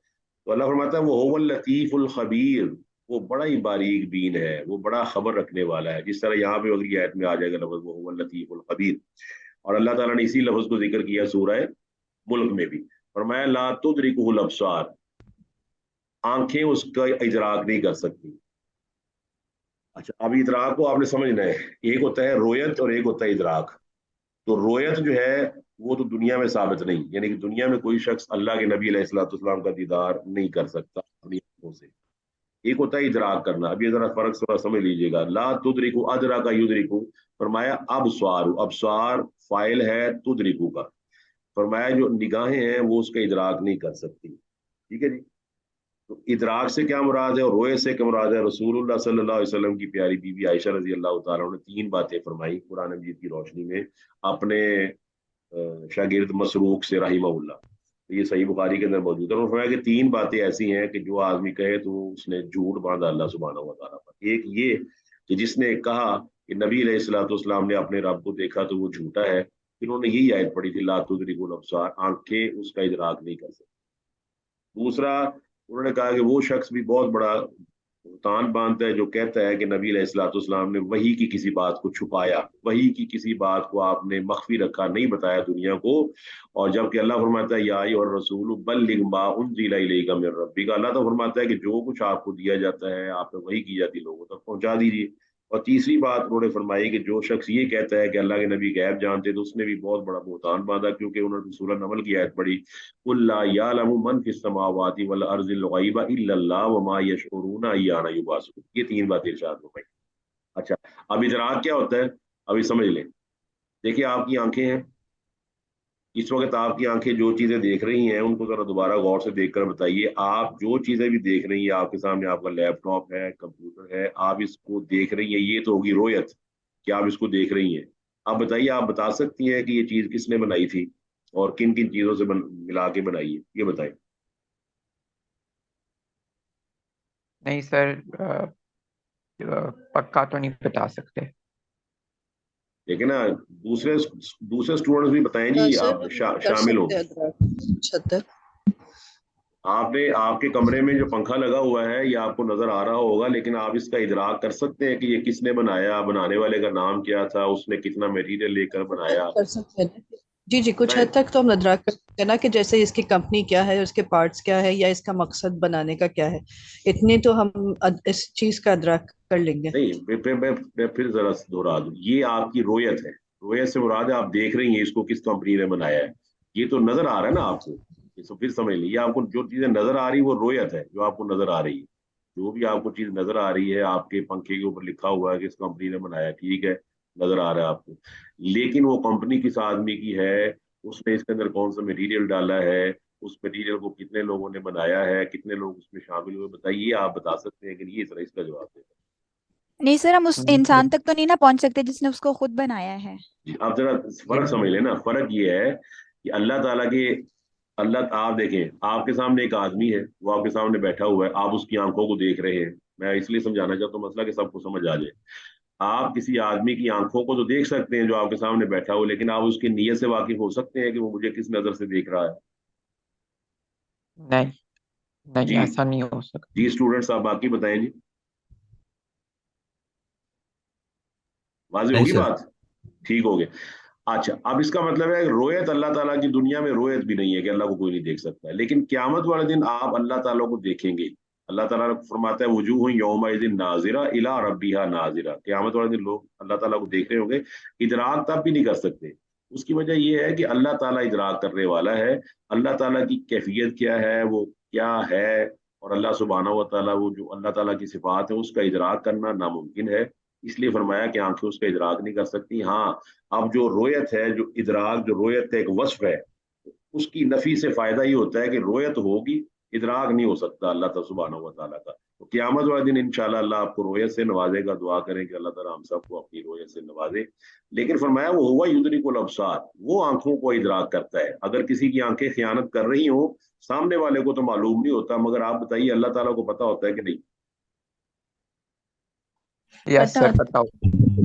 تو اللہ فرماتا ہے وہ هو اللطیف الخبیر، وہ بڑا ہی باریک بین ہے، وہ بڑا خبر رکھنے والا ہے، جس طرح یہاں پہ اگلی آیت میں آ جائے گا لفظ وہ هو اللطیف الخبیر۔ اور اللہ تعالیٰ نے اسی لفظ کو ذکر کیا سورہ ملک میں بھی، فرمایا لا تدرکہ الابصار، آنکھیں اس کا ادراک نہیں کر سکتی۔ اچھا، اب ادراک کو آپ نے سمجھنا ہے، ایک ہوتا ہے رویت اور ایک ہوتا ہے ادراک۔ تو رویت جو ہے وہ تو دنیا میں ثابت نہیں، یعنی کہ دنیا میں کوئی شخص اللہ کے نبی علیہ الصلوۃ والسلام کا دیدار نہیں کر سکتا اپنی آنکھوں سے۔ ایک ہوتا ہے ادراک کرنا، اب یہ ذرا فرق تھوڑا سمجھ لیجئے گا۔ لا تدرکو ادراک یدرکو، فرمایا ابصار، ابصار فاعل ہے تدرکو کا، فرمایا جو نگاہیں ہیں وہ اس کا ادراک نہیں کر سکتی۔ ٹھیک ہے جی، تو ادراک سے کیا مراد ہے اور روئے سے کیا مراد ہے؟ رسول اللہ صلی اللہ علیہ وسلم کی پیاری بیوی عائشہ رضی اللہ تعالیٰ نے 3 باتیں فرمائی قرآن مجید کی روشنی میں اپنے شاگرد مسروق سے رحمہ اللہ، یہ صحیح بخاری کے اندر موجود ہے۔ انہوں نے فرمایا کہ 3 باتیں ایسی ہیں کہ جو آدمی کہے تو اس نے جھوٹ باندھا اللہ سبحانہ و تعالیٰ پر۔ ایک یہ کہ جس نے کہا کہ نبی علیہ الصلوۃ والسلام نے اپنے رب کو دیکھا تو وہ جھوٹا ہے، انہوں نے یہی آیت پڑھی تھی لا تدرک الابصار، آنکھیں اس کا ادراک نہیں کر سکتی۔ دوسرا انہوں نے کہا کہ وہ شخص بھی بہت بڑا بہتان باندھتا ہے جو کہتا ہے کہ نبی علیہ الصلوۃ والسلام نے وحی کی کسی بات کو چھپایا، وحی کی کسی بات کو آپ نے مخفی رکھا، نہیں بتایا دنیا کو۔ اور جبکہ اللہ فرماتا ہے یا ایھا الرسول بلغ ما انزل الیک من ربک، اللہ تو فرماتا ہے کہ جو کچھ آپ کو دیا جاتا ہے، آپ پہ وحی کی جاتی ہے، لوگوں تک پہنچا دیجیے۔ اور تیسری بات انہوں نے فرمائی کہ جو شخص یہ کہتا ہے کہ اللہ کے نبی غیب جانتے تو اس نے بھی بہت بڑا بہتان باندھا، کیونکہ انہوں نے سورہ نمل کی آیت پڑھی قل لا یعلم من فی السماوات والارض الغیب الا اللہ وما یشعرون ایان یبعثون، یہ 3 باتیں ارشاد فرمائی۔ اچھا، اب ادراک کیا ہوتا ہے؟ ابھی سمجھ لیں۔ دیکھیے آپ کی آنکھیں ہیں، اس وقت آپ کی آنکھیں جو چیزیں دیکھ رہی ہیں ان کو ذرا دوبارہ غور سے دیکھ کر بتائیے، آپ جو چیزیں بھی دیکھ رہی ہیں، آپ کے سامنے آپ کا لیپ ٹاپ ہے، کمپیوٹر ہے، آپ اس کو دیکھ رہی ہیں، یہ تو ہوگی رویت कि आप इसको देख रही हैं। आप बताइए, आप बता सकती हैं कि ये चीज किसने बनाई थी और किन किन चीजों से मिला के बनाई है, ये बताइए। नहीं सर, पक्का तो नहीं बता सकते। ठीक है ना, दूसरे दूसरे स्टूडेंट्स भी बताएं जी, सर आप हम कर शामिल हो। सकते हैं अदरक छतर। आपने आपके कमरे में जो पंखा लगा हुआ है ये आपको नजर आ रहा होगा, लेकिन आप इसका इदराक कर सकते हैं कि ये किसने बनाया, बनाने वाले का नाम क्या था, उसने कितना मटेरियल लेकर बनाया, कर सकते हैं ना। जी जी, कुछ बताएं। हद तक तो हम अदरक कर सकते हैं ना, कि जैसे इसकी कंपनी क्या है, उसके पार्ट्स क्या है, या इसका मकसद बनाने का क्या है। इतनी तो हम इस चीज का अदरक कर लेंगे। नहीं, मैं फिर जरा दोहरा दूं, ये आपकी रोयत है। रोयत से मुराद है आप देख रही हैं इसको किस कंपनी ने बनाया है, ये तो नजर आ रहा है ना आपको। इसको फिर समझ लीजिए, आपको जो चीजें नजर आ रही है वो रोयत है जो आपको नजर आ रही है। जो भी आपको चीज नजर आ रही है, आपके पंखे के ऊपर लिखा हुआ है कि इस कंपनी ने बनाया, ठीक है, नजर आ रहा है आपको। लेकिन वो कंपनी किस आदमी की है, उसने इसके अंदर कौन सा मटेरियल डाला है, उस मटेरियल को कितने लोगों ने बनाया है, कितने लोग उसमें शामिल हुए, बताइए। आप बता सकते हैं कि नहीं, इस इसका जवाब दें। नहीं सर, हम उस नहीं इंसान सर, तक तो नहीं ना पहुंच सकते जिसने उसको खुद बनाया है। आप जरा ये फर्क समझ लेना। फर्क ये है कि अल्लाह ताला के, आप देखें, आपके सामने एक आदमी है, वो आपके सामने बैठा हुआ है, आप उसकी आंखों को देख रहे हैं। मैं इसलिए समझाना चाहता हूँ मसला कि सबको समझ आ जाए। आप किसी आदमी की आंखों को तो देख सकते हैं जो आपके सामने बैठा हो, लेकिन आप उसकी नीयत से वाकिफ हो सकते हैं कि वो मुझे किस नजर से देख रहा है। नहीं नहीं, जी, ऐसा नहीं हो सकता। जी स्टूडेंट्स, आप बाकी बताएं जी, वाज़ेह नहीं होगी सर। बात, ठीक हो गया। अच्छा, अब इसका मतलब है रोयत, अल्लाह ताला की दुनिया में रोयत भी नहीं है कि अल्लाह को कोई नहीं देख सकता है, लेकिन क्यामत वाले दिन आप अल्लाह ताला को देखेंगे। अल्लाह ताला फरमाता है वजूह यौमइज़िन नाज़िरा इला रब्बिहा नाज़िरा, क्यामत वाले दिन लोग अल्लाह ताला को देख रहे होंगे। इदराक तब भी नहीं कर सकते, उसकी वजह यह है कि अल्लाह ताला इदराक करने वाला है। अल्लाह ताला की कैफियत क्या है, वो क्या है, और अल्लाह सुब्हानहू व तआला, वो जो अल्लाह ताला की सिफात है उसका इदराक करना नामुमकिन है। इसलिए फरमाया कि आंखें उसका इदराक नहीं कर सकती। हाँ, अब जो रोयत है, जो इदराक, जो रोयत एक वस्फ है, उसकी नफी से फायदा ये होता है कि रोयत होगी, इदराक नहीं हो सकता अल्लाह सुब्हानहू व तआला का। तो क़यामत वाले दिन इंशाल्लाह अल्लाह आपको रोयत से नवाजेगा। दुआ करें कि अल्लाह ताला हम सबको अपनी रोयत से नवाजे। लेकिन फरमाया वो हुआ युद्रिकुल अबसार, वो आंखों को इदराक करता है। अगर किसी की आंखें खयानत कर रही हो, सामने वाले को तो मालूम नहीं होता, मगर आप बताइए अल्लाह ताला को पता होता है कि नहीं? यस पता सर, होता बताओ।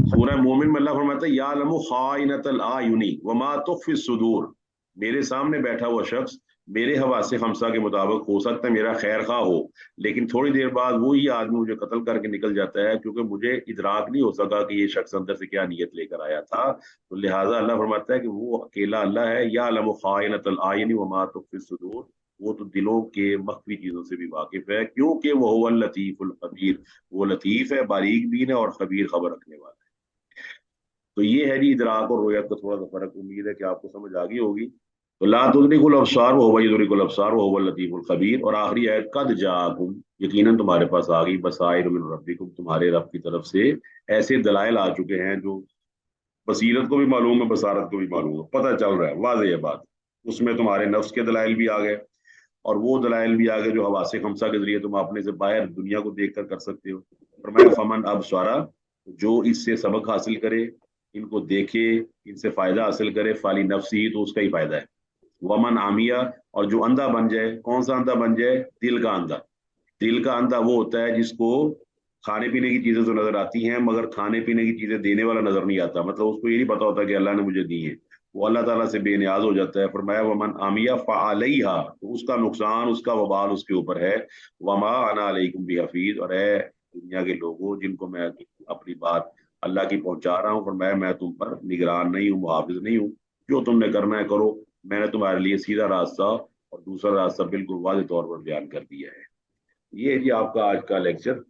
सूरह मोमिन में अल्लाह फरमाता है यालमु खाइनतल आयुनी वमा तुख्फी सुदूर। मेरे सामने बैठा हुआ शख्स मेरे हवासे खमसा के मुताबिक हो सकता है मेरा खैर खा हो, लेकिन थोड़ी देर बाद वही आदमी मुझे कत्ल करके निकल जाता है, क्योंकि मुझे इदराक नहीं हो सका कि ये शख्स अंदर से क्या नीयत लेकर आया था। तो लिहाजा अल्लाह फरमाता है कि वो अकेला अल्लाह है, यालमु खाइनतल आयुनी वमा तुख्फी सुदूर। वो तो दिलों के मख्फी चीजों से भी वाकिफ है, क्योंकि वो हुवा लतीफुल खबीर, वो लतीफ है, बारीक बीन है, और खबीर खबर रखने वाला है। तो ये है जी इदराक और रोयत का थोड़ा सा फर्क, उम्मीद है कि आपको समझ आ गई होगी। तो ला तुदरिकुल अबसार व हुवा युदरिकुल अबसार व हुवल लतीफुल खबीर। और आखिरी आयत कद जाकुम, यकीनन तुम्हारे पास आ गई, बसाइर मिन रब्बिकुम, तुम्हारे रब की तरफ से ऐसे दलाइल आ चुके हैं जो बसीरत को भी मालूम है, बसारत को भी मालूम है, पता चल रहा है, वाज़ेह है बात। उसमें तुम्हारे नफ्स के दलाइल भी आ गए, और वो दलाइल भी आ गए जो हवासे खमसा के जरिए तुम अपने से बाहर दुनिया को देख कर सकते हो। फरमाया फमन अब स्वारा, जो इससे सबक हासिल करे, इनको देखे, इनसे फायदा हासिल करे, फाली नफ्सी, तो उसका ही फायदा है। वमन आमिया, और जो अंधा बन जाए, कौन सा अंधा बन जाए? दिल का अंधा। दिल का अंधा वो होता है जिसको खाने पीने की चीजें तो नजर आती हैं, मगर खाने पीने की चीजें देने वाला नजर नहीं आता, मतलब उसको ये नहीं पता होता कि अल्लाह ने मुझे दी है। वो अल्लाह ताला से बेनियाज हो जाता है। फरमाया वमन आमिया फ़अलैहा, तो उसका नुकसान, उसका वबाल उसके ऊपर है। वमा अना अलैकुम बिहफीज, और है दुनिया के लोगों जिनको मैं अपनी बात अल्लाह की पहुंचा रहा हूँ, फरमाया मैं तुम पर निगरान नहीं हूँ, मुहाफिज नहीं हूँ। जो तुमने करना है करो, मैंने तुम्हारे लिए सीधा रास्ता और दूसरा रास्ता बिल्कुल वाज़ेह तौर पर बयान कर दिया है। ये है जी आपका आज का लेक्चर।